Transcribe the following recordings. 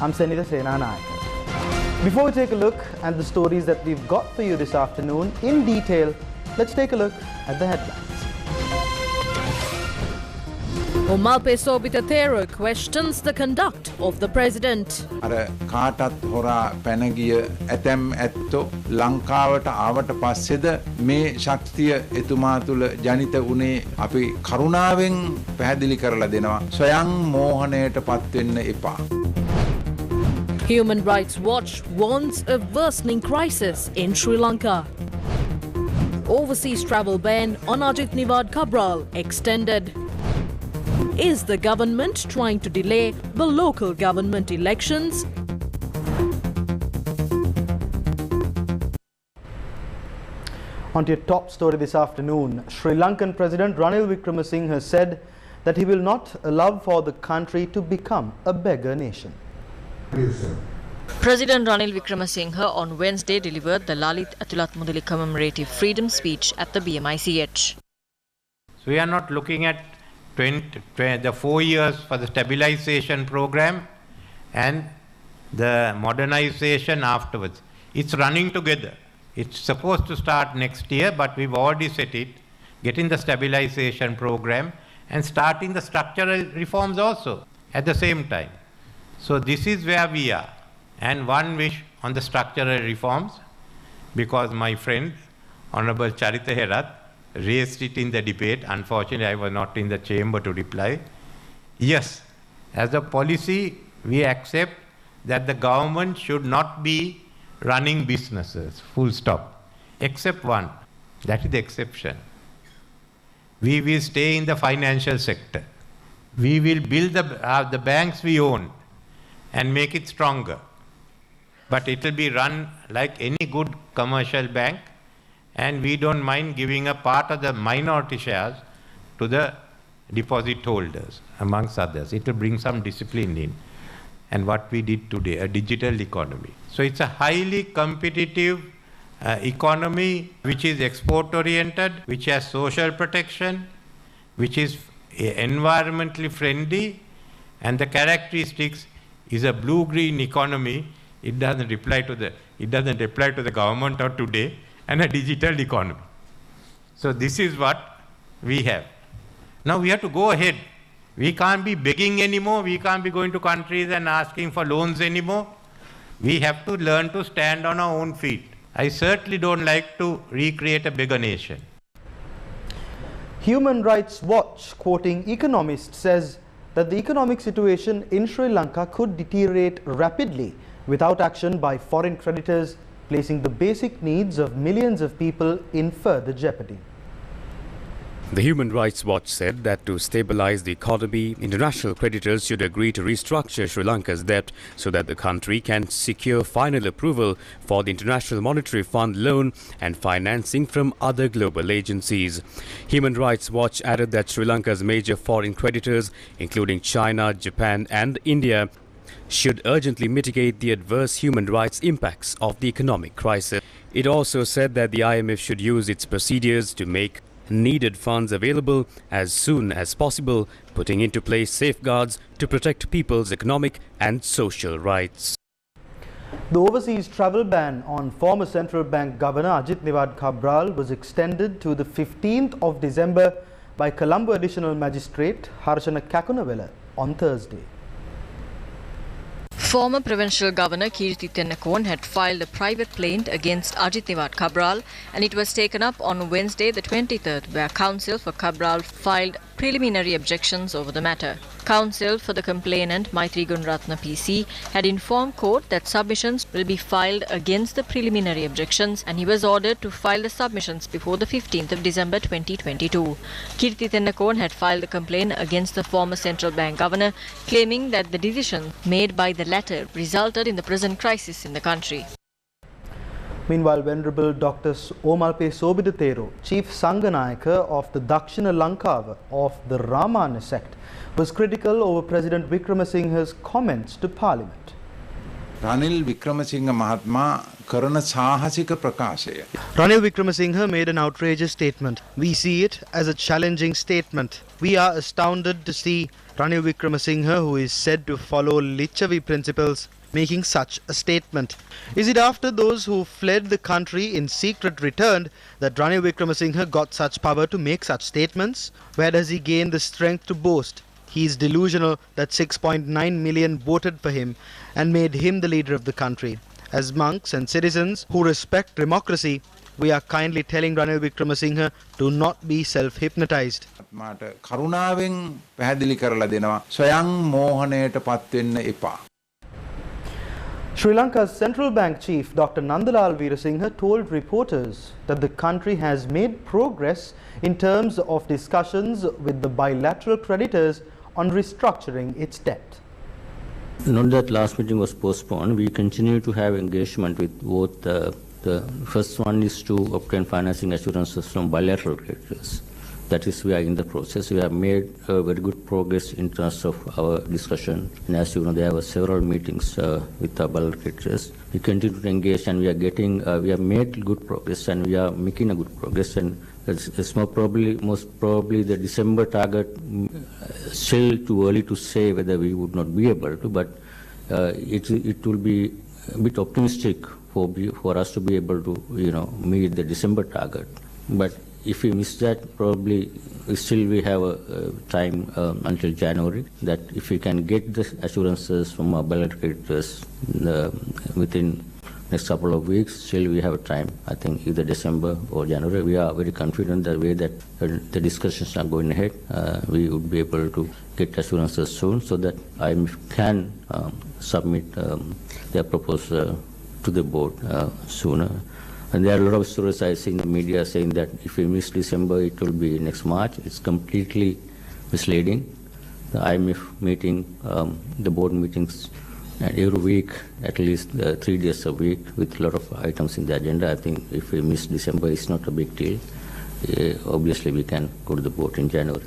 I'm Senitha Senanayake. Before we take a look at the stories that we've got for you this afternoon in detail, let's take a look at the headlines. Omalpe Sobita questions the conduct of the president. අර කාටත් හොරා පැනගිය ඇතැම් ඇත්තෝ ලංකාවට ආවට පස්සේද මේ ශක්තිය එතුමා තුල ජනිත වුණේ අපි කරුණාවෙන් පැහැදිලි කරලා දෙනවා ස්වයං මෝහණයට පත් වෙන්න එපා. Human Rights Watch warns of worsening crisis in Sri Lanka. Overseas travel ban on Ajit Niwad Cabral extended. Is the government trying to delay the local government elections? On to your top story this afternoon. Sri Lankan President Ranil Wickremesinghe has said that he will not allow for the country to become a beggar nation. President Ranil Wickremesinghe on Wednesday delivered the Lalit Atulat Mudali commemorative freedom speech at the BMICH. So we are not looking at the 4 years for the stabilization program and the modernization afterwards. It's running together. It's supposed to start next year, but we've already set it, getting the stabilization program and starting the structural reforms also at the same time. So this is where we are. And one wish on the structural reforms, because my friend, Honorable Charita Herath, raised it in the debate. Unfortunately, I was not in the chamber to reply. Yes, as a policy, we accept that the government should not be running businesses, full stop, except one. That is the exception. We will stay in the financial sector. We will build the banks we own and make it stronger. But it will be run like any good commercial bank, and we don't mind giving a part of the minority shares to the deposit holders, amongst others. It will bring some discipline in. And what we did today, a digital economy. So it's a highly competitive economy which is export-oriented, which has social protection, which is environmentally friendly, and the characteristics is a blue-green economy. It doesn't reply to the government of today, and a digital economy. So this is what we have. Now we have to go ahead. We can't be begging anymore. We can't be going to countries and asking for loans anymore. We have to learn to stand on our own feet. I certainly don't like to recreate a beggar nation. Human Rights Watch, quoting economists, says that the economic situation in Sri Lanka could deteriorate rapidly without action by foreign creditors, placing the basic needs of millions of people in further jeopardy. The Human Rights Watch said that to stabilize the economy, international creditors should agree to restructure Sri Lanka's debt so that the country can secure final approval for the International Monetary Fund loan and financing from other global agencies. Human Rights Watch added that Sri Lanka's major foreign creditors, including China, Japan and India, should urgently mitigate the adverse human rights impacts of the economic crisis. It also said that the IMF should use its procedures to make needed funds available as soon as possible, putting into place safeguards to protect people's economic and social rights. The overseas travel ban on former Central Bank Governor Ajit Niwad Cabral was extended to the 15th of December by Colombo Additional Magistrate Harshana Kakunawela on Thursday. Former Provincial Governor Kirti Tennakon had filed a private plaint against Ajit Niwad Cabral, and it was taken up on Wednesday the 23rd, where counsel for Cabral filed preliminary objections over the matter. Counsel for the complainant, Maitri Gunratna PC, had informed court that submissions will be filed against the preliminary objections, and he was ordered to file the submissions before the 15th of December 2022. Kirti Tennakon had filed a complaint against the former central bank governor, claiming that the decision made by the latter resulted in the present crisis in the country. Meanwhile, Venerable Dr. Omalpe Sobita, Chief Sanganayaka of the Dakshina Lankava of the Ramana sect, was critical over President Wickremesinghe's comments to Parliament. Ranil Wickremesinghe Mahatma කරන සාහසික ප්‍රකාශය Ranil Wickremesinghe made an outrageous statement. We see it as a challenging statement. We are astounded to see Ranil Wickremesinghe, who is said to follow Lichavi principles, making such a statement. Is it after those who fled the country in secret returned that Ranil Wickremesinghe got such power to make such statements? Where does he gain the strength to boast? He is delusional that 6.9 million voted for him and made him the leader of the country. As monks and citizens who respect democracy, we are kindly telling Ranil Wickremesinghe to not be self-hypnotized. මට කරුණාවෙන් පැහැදිලි කරලා දෙනවා ස්වයං මෝහණයට පත් වෙන්න එපා. Sri Lanka's central bank chief Dr. Nandalal Veerasinghe told reporters that the country has made progress in terms of discussions with the bilateral creditors on restructuring its debt. Not that last meeting was postponed. We continue to have engagement with both. The first one is to obtain financing assurances from bilateral creditors. That is, we are in the process. We have made very good progress in terms of our discussion. And as you know, there were several meetings with our bilateral creditors. We continue to engage, and we are getting. We have made good progress, and we are making a good progress. And it's most probably the December target. Still too early to say whether we would not be able to, but it will be a bit optimistic for us to be able to meet the December target. But if we miss that, probably still we have a time until January, that if we can get the assurances from our bilateral creditors within next couple of weeks, still we have a time, I think either December or January. We are very confident the way that the discussions are going ahead, we would be able to get assurances soon so that IMF can submit their proposal to the board sooner. And there are a lot of stories I see in the media saying that if we miss December, it will be next March. It's completely misleading. The IMF meeting, the board meetings, every week, at least 3 days a week, with a lot of items in the agenda. I think if we miss December, it's not a big deal. Obviously, we can go to the board in January.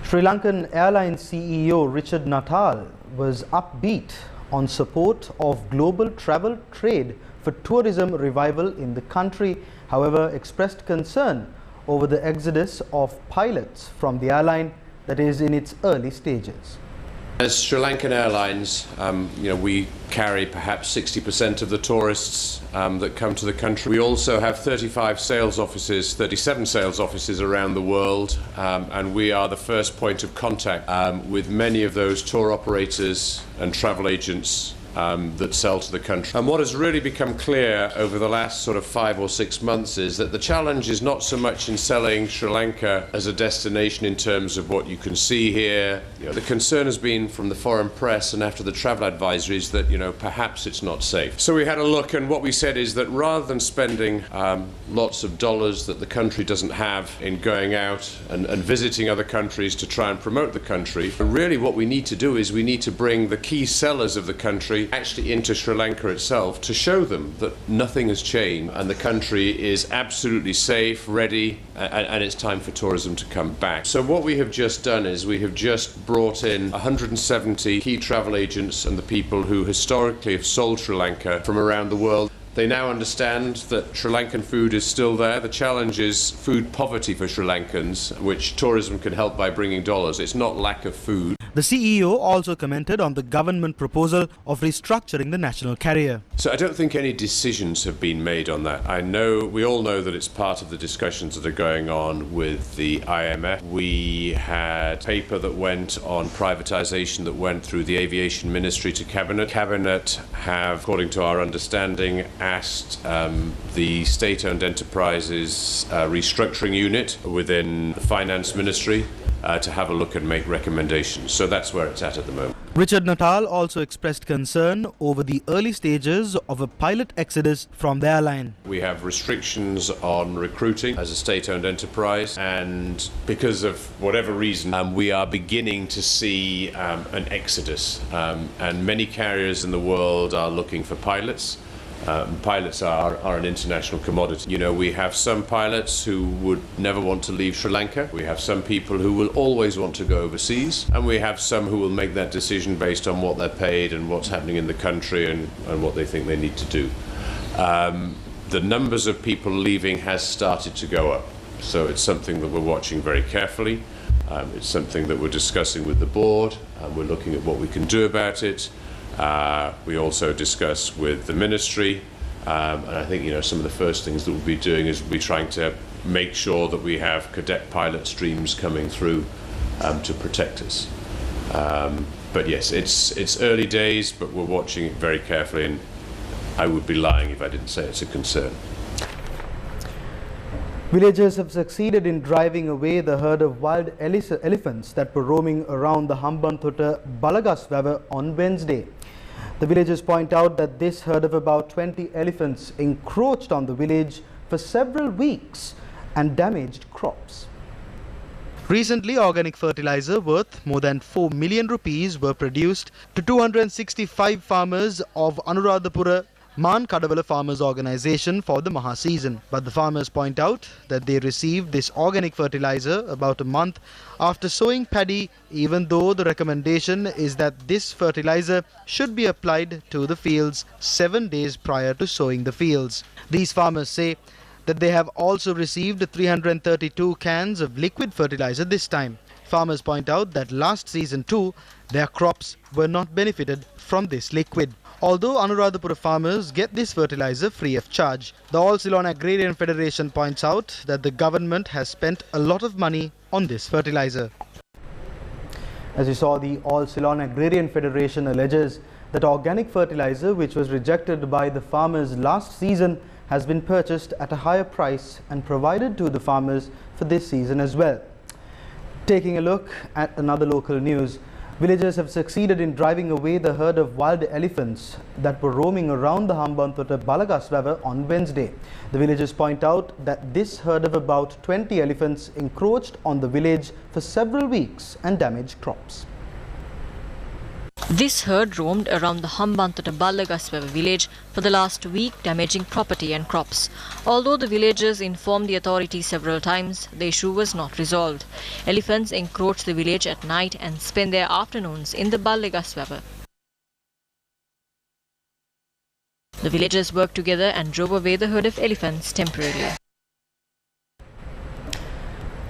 Sri Lankan Airlines CEO Richard Natal was upbeat on support of global travel trade for tourism revival in the country, however, expressed concern over the exodus of pilots from the airline that is in its early stages. As Sri Lankan Airlines, we carry perhaps 60% of the tourists that come to the country. We also have 37 sales offices around the world, and we are the first point of contact with many of those tour operators and travel agents that sell to the country. And what has really become clear over the last sort of 5 or 6 months is that the challenge is not so much in selling Sri Lanka as a destination in terms of what you can see here. The concern has been from the foreign press and after the travel advisories that perhaps it's not safe. So we had a look, and what we said is that rather than spending lots of dollars that the country doesn't have in going out and visiting other countries to try and promote the country, really what we need to do is we need to bring the key sellers of the country actually into Sri Lanka itself to show them that nothing has changed and the country is absolutely safe, ready, and it's time for tourism to come back. So what we have just done is we have just brought in 170 key travel agents and the people who historically have sold Sri Lanka from around the world. They now understand that Sri Lankan food is still there. The challenge is food poverty for Sri Lankans, which tourism can help by bringing dollars. It's not lack of food. The CEO also commented on the government proposal of restructuring the national carrier. So I don't think any decisions have been made on that. We all know that it's part of the discussions that are going on with the IMF. We had paper that went on privatization that went through the aviation ministry to cabinet. Cabinet have, according to our understanding, asked the state-owned enterprises restructuring unit within the finance ministry to have a look and make recommendations. So that's where it's at the moment. Richard Natal also expressed concern over the early stages of a pilot exodus from the airline. We have restrictions on recruiting as a state-owned enterprise, and because of whatever reason, we are beginning to see an exodus. And many carriers in the world are looking for pilots. Pilots are an international commodity. We have some pilots who would never want to leave Sri Lanka. We have some people who will always want to go overseas. And we have some who will make that decision based on what they're paid and what's happening in the country and what they think they need to do. the numbers of people leaving has started to go up. So it's something that we're watching very carefully. It's something that we're discussing with the board. We're looking at what we can do about it. We also discuss with the ministry. And I think, you know, some of the first things that we'll be doing is we'll be trying to make sure that we have cadet pilot streams coming through to protect us. But yes, it's early days, but we're watching it very carefully, and I would be lying if I didn't say it's a concern. Villagers have succeeded in driving away the herd of wild elephants that were roaming around the Hambantota Balagaswawa on Wednesday. The villagers point out that this herd of about 20 elephants encroached on the village for several weeks and damaged crops. Recently, organic fertilizer worth more than 4 million rupees were produced to 265 farmers of Anuradhapura Man Kadavala Farmers Organisation for the Maha season. But the farmers point out that they received this organic fertilizer about a month after sowing paddy, even though the recommendation is that this fertilizer should be applied to the fields 7 days prior to sowing the fields. These farmers say that they have also received 332 cans of liquid fertilizer this time. Farmers point out that last season too, their crops were not benefited from this liquid. Although Anuradhapura farmers get this fertilizer free of charge, the All Ceylon Agrarian Federation points out that the government has spent a lot of money on this fertilizer. As you saw, the All Ceylon Agrarian Federation alleges that organic fertilizer, which was rejected by the farmers last season, has been purchased at a higher price and provided to the farmers for this season as well. Taking a look at another local news, villagers have succeeded in driving away the herd of wild elephants that were roaming around the Hambantota Balagaswawa on Wednesday. The villagers point out that this herd of about 20 elephants encroached on the village for several weeks and damaged crops. This herd roamed around the Hambantota Balagaswawa village for the last week, damaging property and crops. Although the villagers informed the authorities several times, the issue was not resolved. Elephants encroach the village at night and spend their afternoons in the Balagaswawa. The villagers worked together and drove away the herd of elephants temporarily.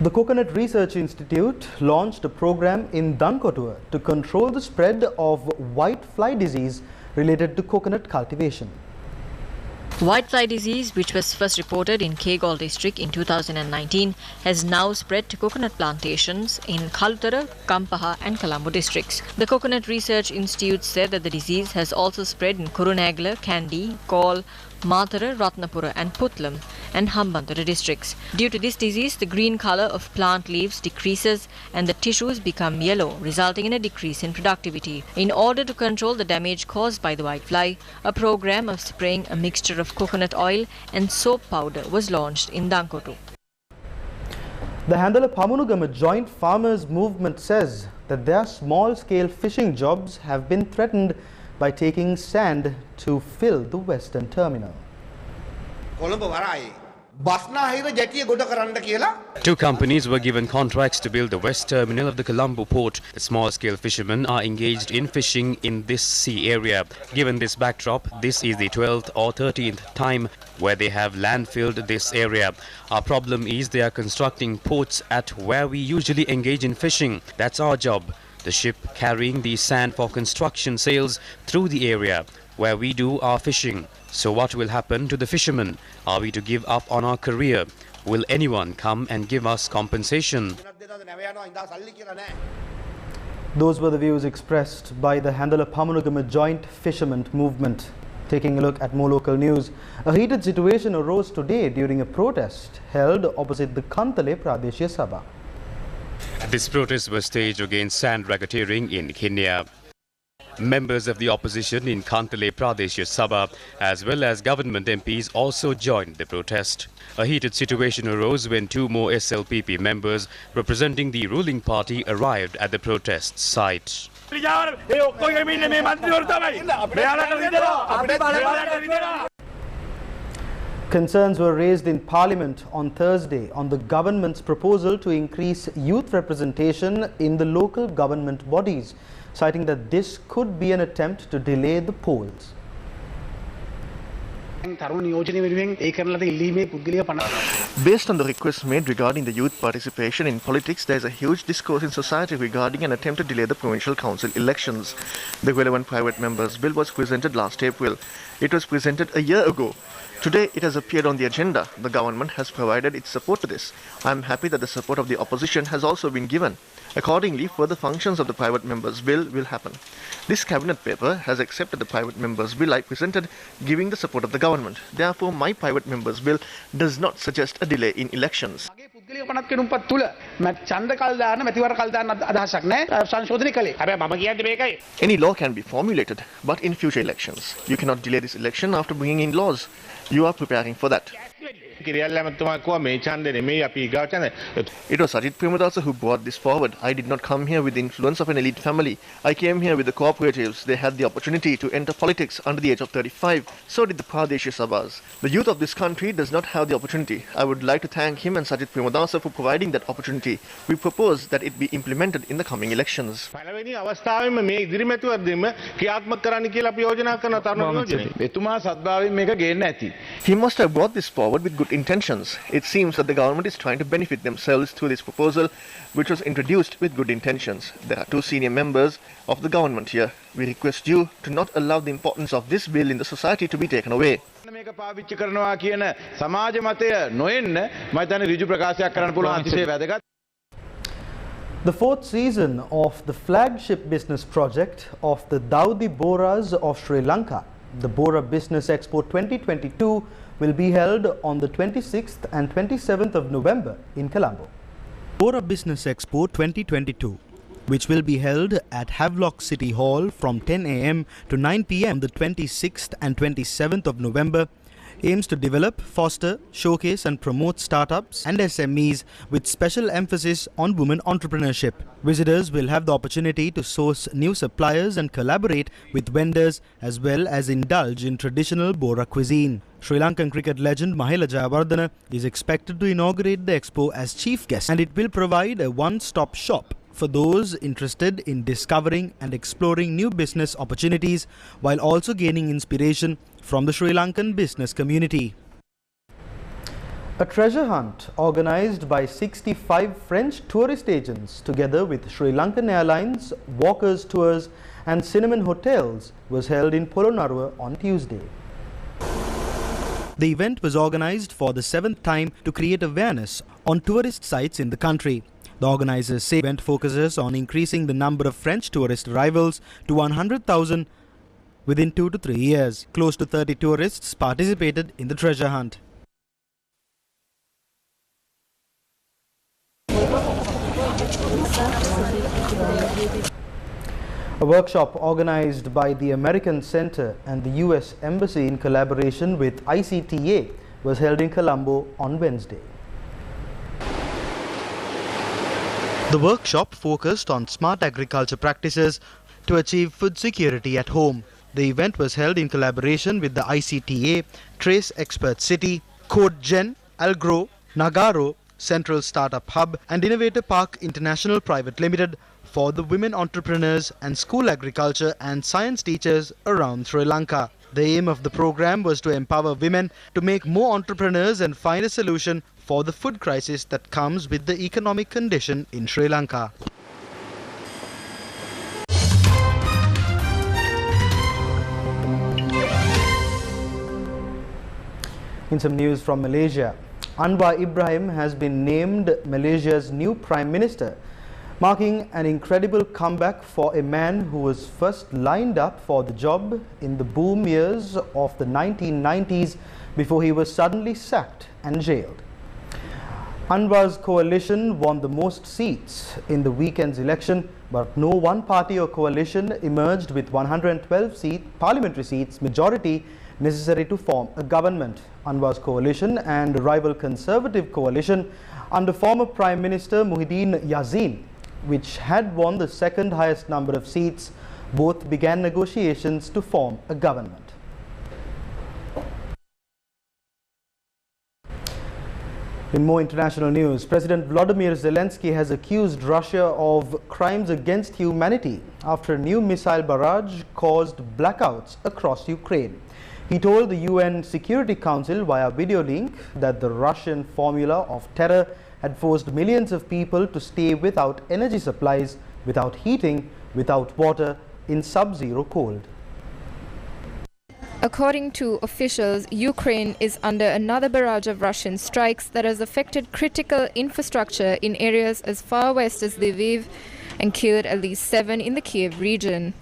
The Coconut Research Institute launched a program in Dankotua to control the spread of white fly disease related to coconut cultivation. White fly disease, which was first reported in Kegal district in 2019, has now spread to coconut plantations in Kalutara, Kampaha and Colombo districts. The Coconut Research Institute said that the disease has also spread in Kurunegala, Kandy, Galle, Mathura, Ratnapura and Putlam and Hambantota districts. Due to this disease, the green colour of plant leaves decreases and the tissues become yellow, resulting in a decrease in productivity. In order to control the damage caused by the whitefly, a program of spraying a mixture of coconut oil and soap powder was launched in Dankotu. The Handala Pamunugama Joint Farmers Movement says that their small-scale fishing jobs have been threatened by taking sand to fill the western terminal. Two companies were given contracts to build the west terminal of the Colombo port. The small-scale fishermen are engaged in fishing in this sea area. Given this backdrop, this is the 12th or 13th time where they have landfilled this area. Our problem is they are constructing ports at where we usually engage in fishing. That's our job. The ship carrying the sand for construction sails through the area where we do our fishing. So what will happen to the fishermen? Are we to give up on our career? Will anyone come and give us compensation? Those were the views expressed by the Handala Pamunugama Joint Fishermen Movement. Taking a look at more local news, a heated situation arose today during a protest held opposite the Kantale Pradeshya Sabha. This protest was staged against sand racketeering in Kenya. Members of the opposition in Kantale Pradeshya Sabha as well as government MPs also joined the protest. A heated situation arose when two more SLPP members representing the ruling party arrived at the protest site. Concerns were raised in Parliament on Thursday on the government's proposal to increase youth representation in the local government bodies, citing that this could be an attempt to delay the polls. Based on the request made regarding the youth participation in politics, there is a huge discourse in society regarding an attempt to delay the provincial council elections. The relevant private members' bill was presented last April. It was presented a year ago. Today it has appeared on the agenda. The government has provided its support to this. I am happy that the support of the opposition has also been given. Accordingly, further functions of the private members' bill will happen. This cabinet paper has accepted the private members' bill I presented, giving the support of the government. Therefore, my private members' bill does not suggest a delay in elections. Any law can be formulated, but in future elections. You cannot delay this election after bringing in laws. You are preparing for that. It was Ajit Premadasa who brought this forward. I did not come here with the influence of an elite family. I came here with the cooperatives. They had the opportunity to enter politics under the age of 35. So did the Pradeshi Sabhas. The youth of this country does not have the opportunity. I would like to thank him and Sajid Premadasa for providing that opportunity. We propose that it be implemented in the coming elections. He must have brought this forward with good intentions. It seems that the government is trying to benefit themselves through this proposal, which was introduced with good intentions. There are two senior members of the government here. We request you to not allow the importance of this bill in the society to be taken away. The fourth season of the flagship business project of the Daudi Boras of Sri Lanka, the Bora Business Expo 2022, will be held on the 26th and 27th of November in Colombo. Bora Business Expo 2022, which will be held at Havelock City Hall from 10 a.m. to 9 p.m. the 26th and 27th of November, aims to develop, foster, showcase and promote startups and SMEs with special emphasis on women entrepreneurship. Visitors will have the opportunity to source new suppliers and collaborate with vendors as well as indulge in traditional Bora cuisine. Sri Lankan cricket legend Mahela Jayawardene is expected to inaugurate the expo as chief guest, and it will provide a one-stop shop for those interested in discovering and exploring new business opportunities while also gaining inspiration from the Sri Lankan business community. A treasure hunt organized by 65 French tourist agents together with Sri Lankan Airlines, Walkers Tours and Cinnamon Hotels was held in Polonnaruwa on Tuesday. The event was organized for the 7th time to create awareness on tourist sites in the country. The organizers say the event focuses on increasing the number of French tourist arrivals to 100,000 within 2 to 3 years. Close to 30 tourists participated in the treasure hunt. A workshop organized by the American Center and the US Embassy in collaboration with ICTA was held in Colombo on Wednesday. The workshop focused on smart agriculture practices to achieve food security at home. The event was held in collaboration with the ICTA, Trace Expert City, Code Gen, Algro, Nagaro, Central Startup Hub and Innovator Park International Private Limited for the women entrepreneurs and school agriculture and science teachers around Sri Lanka. The aim of the program was to empower women to make more entrepreneurs and find a solution for the food crisis that comes with the economic condition in Sri Lanka. In some news from Malaysia, Anwar Ibrahim has been named Malaysia's new Prime Minister, marking an incredible comeback for a man who was first lined up for the job in the boom years of the 1990s before he was suddenly sacked and jailed. Anwar's coalition won the most seats in the weekend's election, but no one party or coalition emerged with 112 parliamentary seats majority necessary to form a government. Anwar's coalition and rival Conservative coalition under former Prime Minister Muhyiddin Yassin, which had won the second highest number of seats, both began negotiations to form a government. In more international news, President Volodymyr Zelensky has accused Russia of crimes against humanity after a new missile barrage caused blackouts across Ukraine. He told the UN Security Council via video link that the Russian formula of terror had forced millions of people to stay without energy supplies, without heating, without water, in sub-zero cold. According to officials, Ukraine is under another barrage of Russian strikes that has affected critical infrastructure in areas as far west as Lviv and killed at least 7 in the Kiev region.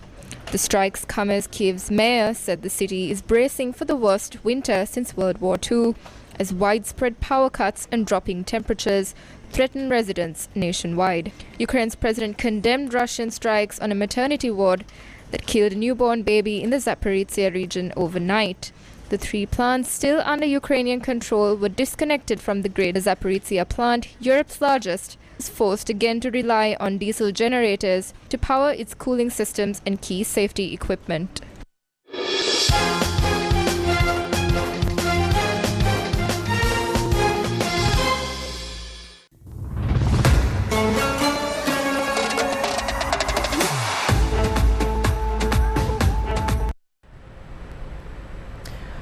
The strikes come as Kiev's mayor said the city is bracing for the worst winter since World War II, as widespread power cuts and dropping temperatures threaten residents nationwide. Ukraine's president condemned Russian strikes on a maternity ward that killed a newborn baby in the Zaporizhia region overnight. The 3 plants still under Ukrainian control were disconnected from the greater Zaporizhia plant, Europe's largest, is forced again to rely on diesel generators to power its cooling systems and key safety equipment.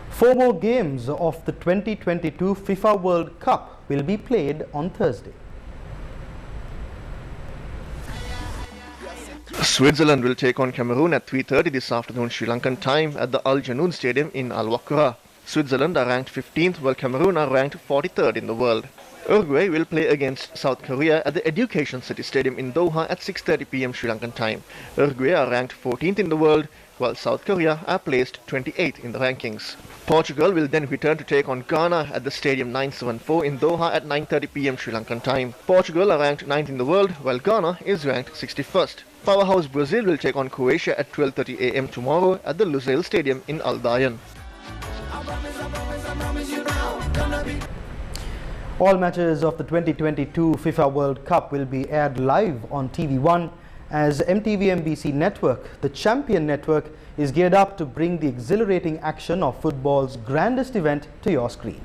Four more games of the 2022 FIFA World Cup will be played on Thursday. Switzerland will take on Cameroon at 3:30 this afternoon Sri Lankan time at the Al Janoon Stadium in Al Wakra. Switzerland are ranked 15th while Cameroon are ranked 43rd in the world. Uruguay will play against South Korea at the Education City Stadium in Doha at 6:30 p.m. Sri Lankan time. Uruguay are ranked 14th in the world while South Korea are placed 28th in the rankings. Portugal will then return to take on Ghana at the Stadium 974 in Doha at 9:30 p.m. Sri Lankan time. Portugal are ranked 9th in the world while Ghana is ranked 61st. Powerhouse Brazil will take on Croatia at 12:30 a.m. tomorrow at the Lusail Stadium in Aldayan. All matches of the 2022 FIFA World Cup will be aired live on TV1 as MTV MBC Network, the champion network, is geared up to bring the exhilarating action of football's grandest event to your screen.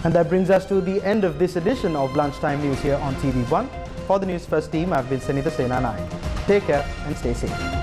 And that brings us to the end of this edition of Lunchtime News here on TV1. For the Newsfirst team, I've been Sanita Sena and I. Take care and stay safe.